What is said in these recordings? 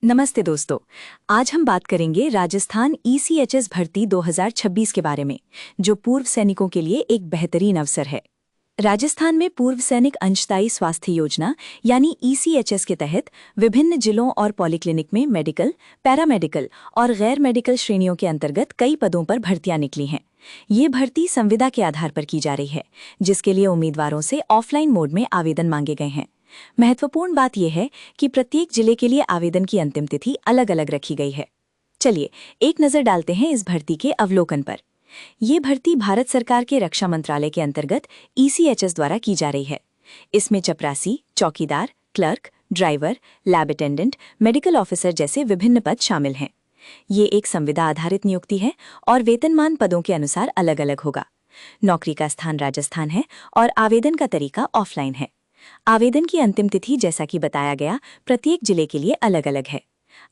नमस्ते दोस्तों। आज हम बात करेंगे राजस्थान ईसीएचएस भर्ती 2026 के बारे में, जो पूर्व सैनिकों के लिए एक बेहतरीन अवसर है। राजस्थान में पूर्व सैनिक अंशदायी स्वास्थ्य योजना यानी ईसीएचएस के तहत विभिन्न जिलों और पॉलीक्लिनिक में मेडिकल, पैरामेडिकल और गैर मेडिकल श्रेणियों के अंतर्गत कई पदों पर भर्तियां निकली हैं। ये भर्ती संविदा के आधार पर की जा रही है, जिसके लिए उम्मीदवारों से ऑफलाइन मोड में आवेदन मांगे गए हैं। महत्वपूर्ण बात यह है कि प्रत्येक जिले के लिए आवेदन की अंतिम तिथि अलग अलग रखी गई है। चलिए एक नज़र डालते हैं इस भर्ती के अवलोकन पर। ये भर्ती भारत सरकार के रक्षा मंत्रालय के अंतर्गत ईसीएचएस द्वारा की जा रही है। इसमें चपरासी, चौकीदार, clerk, driver, lab attendant, medical officer जैसे विभिन्न पद शामिल हैं। ये एक संविदा आधारित नियुक्ति है और वेतनमान पदों के अनुसार अलग अलग होगा। नौकरी का स्थान राजस्थान है और आवेदन का तरीका ऑफलाइन है। आवेदन की अंतिम तिथि, जैसा कि बताया गया, प्रत्येक जिले के लिए अलग अलग है।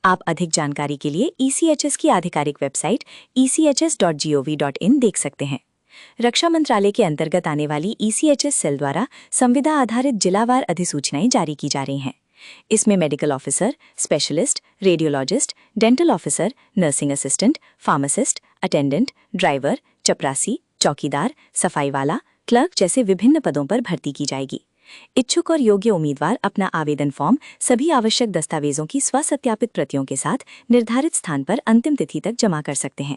आप अधिक जानकारी के लिए ईसीएचएस की आधिकारिक वेबसाइट echs.gov.in देख सकते हैं। रक्षा मंत्रालय के अंतर्गत आने वाली ईसीएचएस सेल द्वारा संविदा आधारित जिलावार अधिसूचनाएं जारी की जा रही हैं। इसमें medical officer, specialist, radiologist, dental officer, nursing assistant, pharmacist, attendant, driver, चपरासी, चौकीदार, सफाई वाला, क्लर्क जैसे विभिन्न पदों पर भर्ती की जाएगी। इच्छुक और योग्य उम्मीदवार अपना आवेदन फॉर्म सभी आवश्यक दस्तावेजों की स्वसत्यापित प्रतियों के साथ निर्धारित स्थान पर अंतिम तिथि तक जमा कर सकते हैं।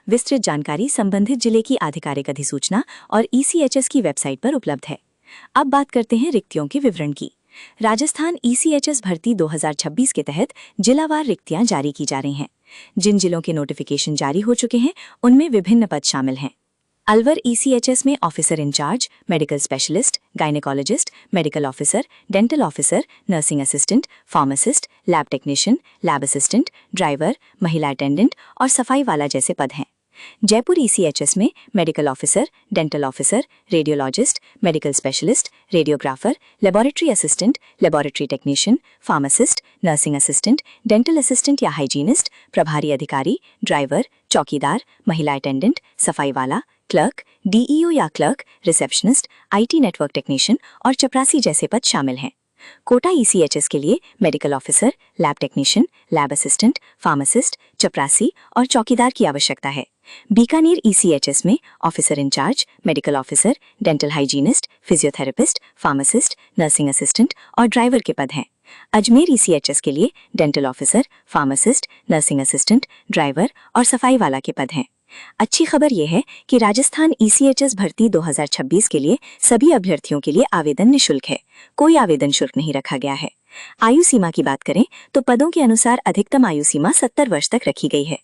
विस्तृत जानकारी संबंधित जिले की आधिकारिक अधिसूचना और ईसीएचएस की वेबसाइट पर उपलब्ध है। अब बात करते हैं रिक्तियों के विवरण की। राजस्थान ईसीएचएस भर्ती 2026 के तहत जिलावार रिक्तियां जारी की जा रही हैं। जिन जिलों के नोटिफिकेशन जारी हो चुके हैं उनमें विभिन्न पद शामिल हैं। अलवर ईसीएचएस में officer in charge, medical specialist, gynaecologist, medical officer, dental officer, nursing assistant, pharmacist, lab technician, lab assistant, driver, महिला अटेंडेंट और सफाई वाला जैसे पद हैं। जयपुर ईसीएचएस में medical officer, dental officer, radiologist, medical specialist, radiographer, laboratory assistant, laboratory technician, pharmacist, nursing assistant, dental assistant या hygienist, प्रभारी अधिकारी, ड्राइवर, चौकीदार, महिला अटेंडेंट, सफाई वाला, क्लर्क, डीईओ या clerk, receptionist, IT network technician और चपरासी जैसे पद शामिल हैं। कोटा ईसीएचएस के लिए medical officer, lab technician, lab assistant, pharmacist, चपरासी और चौकीदार की आवश्यकता है। बीकानेर ईसीएचएस में officer in charge, medical officer, dental hygienist, physiotherapist, pharmacist, nursing assistant और ड्राइवर के पद हैं। अजमेर ईसीएचएस के लिए dental officer, pharmacist, nursing assistant, driver और सफाई वाला के पद हैं। अच्छी खबर यह है कि राजस्थान ईसीएचएस भर्ती 2026 के लिए सभी अभ्यर्थियों के लिए आवेदन निःशुल्क है। कोई आवेदन शुल्क नहीं रखा गया है। आयु सीमा की बात करें तो पदों के अनुसार अधिकतम आयु सीमा 70 वर्ष तक रखी गई है।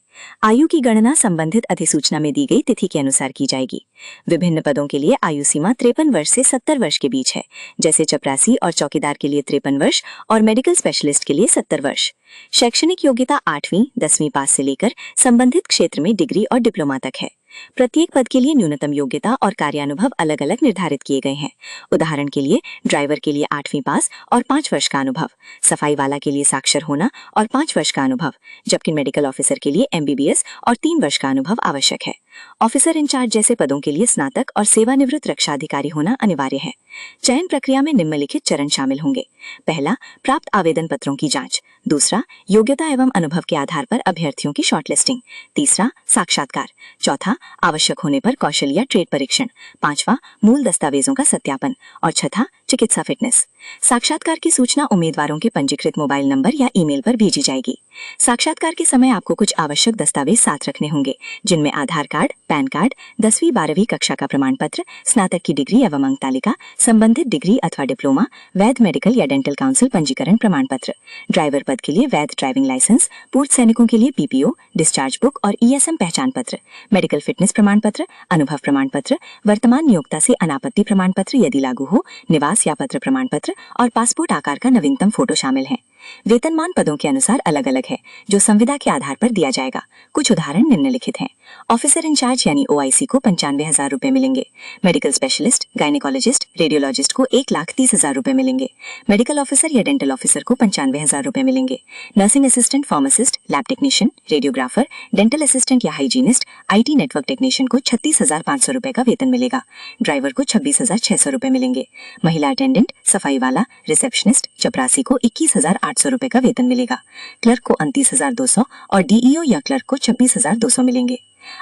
आयु की गणना संबंधित अधिसूचना में दी गई तिथि के अनुसार की जाएगी। विभिन्न पदों के लिए आयु सीमा 53 वर्ष से 70 वर्ष के बीच है, जैसे चपरासी और चौकीदार के लिए 53 वर्ष और मेडिकल स्पेशलिस्ट के लिए 70 वर्ष। शैक्षणिक योग्यता 8वीं, 10वीं पास से लेकर संबंधित क्षेत्र में डिग्री और डिप्लोमा तक है। प्रत्येक पद के लिए न्यूनतम योग्यता और कार्यानुभव अलग अलग निर्धारित किए गए हैं। उदाहरण के लिए ड्राइवर के लिए 8वीं पास और 5 वर्ष का अनुभव, सफाई वाला के लिए साक्षर होना और 5 वर्ष का अनुभव, जबकि मेडिकल ऑफिसर के लिए एमबीबीएस और 3 वर्ष का अनुभव आवश्यक है। ऑफिसर इंचार्ज जैसे पदों के लिए स्नातक और सेवानिवृत्त रक्षा अधिकारी होना अनिवार्य है। चयन प्रक्रिया में निम्नलिखित चरण शामिल होंगे। पहला, प्राप्त आवेदन पत्रों की जांच। दूसरा, योग्यता एवं अनुभव के आधार पर अभ्यर्थियों की शॉर्टलिस्टिंग। तीसरा, साक्षात्कार। चौथा, आवश्यक होने पर कौशल या ट्रेड परीक्षण। पांचवा, मूल दस्तावेजों का सत्यापन और छठा, चिकित्सा फिटनेस। साक्षात्कार की सूचना उम्मीदवारों के पंजीकृत मोबाइल नंबर या ईमेल पर भेजी जाएगी। साक्षात्कार के समय आपको कुछ आवश्यक दस्तावेज साथ रखने होंगे, जिनमें आधार कार्ड, पैन कार्ड, 10वीं 12वीं कक्षा का प्रमाण पत्र, स्नातक की डिग्री एवं अंक तालिका, संबंधित डिग्री अथवा डिप्लोमा, वैध मेडिकल या डेंटल काउंसिल पंजीकरण प्रमाण पत्र। ड्राइवर पद के लिए वैध ड्राइविंग लाइसेंस, पूर्व सैनिकों के लिए पीपीओ, डिस्चार्ज बुक और ईएसएम पहचान पत्र, मेडिकल फिटनेस प्रमाण पत्र, अनुभव प्रमाण पत्र, वर्तमान नियोक्ता से अनापत्ति प्रमाण पत्र यदि लागू हो, निवास या पत्र प्रमाण पत्र और पासपोर्ट आकार का नवीनतम फोटो शामिल है। वेतनमान पदों के अनुसार अलग अलग है, जो संविदा के आधार पर दिया जाएगा। कुछ उदाहरण निम्नलिखित हैं। ऑफिसर इंचार्ज यानी ओआईसी को 95,000 रुपए मिलेंगे। मेडिकल स्पेशलिस्ट, गायनेकोलॉजिस्ट, रेडियोलॉजिस्ट को 1,30,000 रुपए मिलेंगे। मेडिकल ऑफिसर या डेंटल ऑफिसर को 95,000 रुपए मिलेंगे। Nursing assistant, pharmacist, lab technician, radiographer, dental assistant या हाइजीनिस्ट, आईटी नेटवर्क टेक्नीशियन को 36,500 रुपए का वेतन मिलेगा। ड्राइवर को 26,600 रुपए मिलेंगे। महिला अटेंडेंट, सफाई वाला, रिसेप्शनिस्ट, चपरासी को 21,800 700 रुपए का वेतन मिलेगा। क्लर्क को 29,200 और डीईओ या क्लर्क को 26,200 मिलेंगे।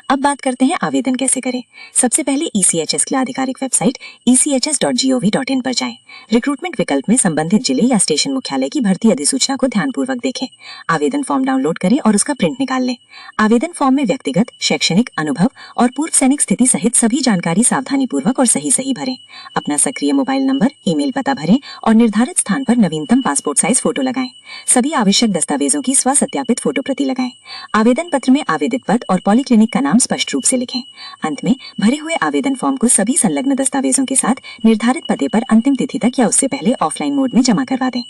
अब बात करते हैं आवेदन कैसे करें। सबसे पहले ईसीएचएस की आधिकारिक वेबसाइट echs.gov.in पर जाएं। रिक्रूटमेंट विकल्प में संबंधित जिले या स्टेशन मुख्यालय की भर्ती अधिसूचना को ध्यानपूर्वक देखें। आवेदन फॉर्म डाउनलोड करें और उसका प्रिंट निकाल लें। आवेदन फॉर्म में व्यक्तिगत, शैक्षणिक अनुभव और पूर्व सैनिक स्थिति सहित सभी जानकारी सावधानीपूर्वक और सही भरें। अपना सक्रिय मोबाइल नंबर, ईमेल पता भरें और निर्धारित स्थान पर नवीनतम पासपोर्ट साइज फोटो लगाएं। सभी आवश्यक दस्तावेजों की स्वसत्यापित फोटो प्रति लगाएं। आवेदन पत्र में आवेदित पद और पॉलीक्लिनिक का नाम स्पष्ट रूप से लिखें। अंत में भरे हुए आवेदन फॉर्म को सभी संलग्न दस्तावेजों के साथ निर्धारित पते पर अंतिम तिथि तक या उससे पहले ऑफलाइन मोड में जमा करवा दें।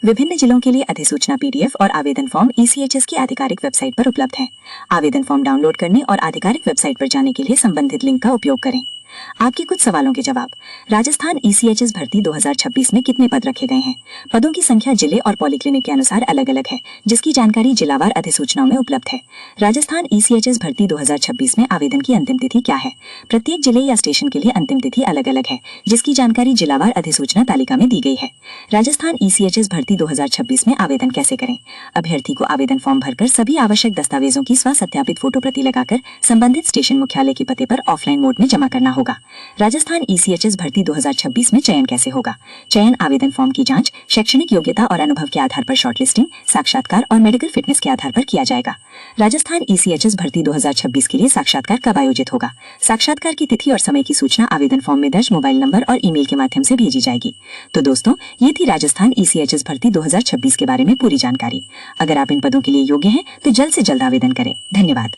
विभिन्न जिलों के लिए अधिसूचना पीडीएफ और आवेदन फॉर्म ईसीएचएस की आधिकारिक वेबसाइट पर उपलब्ध है। आवेदन फॉर्म डाउनलोड करने और आधिकारिक वेबसाइट पर जाने के लिए संबंधित लिंक का उपयोग करें। आपके कुछ सवालों के जवाब। राजस्थान ईसीएचएस भर्ती 2026 में कितने पद रखे गए हैं? पदों की संख्या जिले और पॉलीक्लिनिक के अनुसार अलग अलग है, जिसकी जानकारी जिलावार अधिसूचनाओं में उपलब्ध है। राजस्थान ईसीएचएस भर्ती 2026 में आवेदन की अंतिम तिथि क्या है? प्रत्येक जिले या स्टेशन के लिए अंतिम तिथि अलग अलग है, जिसकी जानकारी जिलावार अधिसूचना तालिका में दी गई है। राजस्थान ईसीएचएस भर्ती 2026 में आवेदन कैसे करें? अभ्यर्थी को आवेदन फॉर्म भरकर सभी आवश्यक दस्तावेजों की स्वसत्यापित फोटो प्रति लगाकर संबंधित स्टेशन मुख्यालय के पते पर ऑफलाइन मोड में जमा करना होगा। राजस्थान ईसीएचएस भर्ती 2026 में चयन कैसे होगा? चयन आवेदन फॉर्म की जांच शैक्षणिक योग्यता और अनुभव के आधार पर शॉर्टलिस्टिंग, साक्षात्कार और मेडिकल फिटनेस के आधार पर किया जाएगा। राजस्थान ईसीएचएस भर्ती 2026 के लिए साक्षात्कार कब आयोजित होगा? साक्षात्कार की तिथि और समय की सूचना आवेदन फॉर्म में दर्ज मोबाइल नंबर और ईमेल के माध्यम से भेजी जाएगी। तो दोस्तों, ये थी राजस्थान ईसीएचएस भर्ती 2026 के बारे में पूरी जानकारी। अगर आप इन पदों के लिए योग्य हैं तो जल्द से जल्द आवेदन करें। धन्यवाद।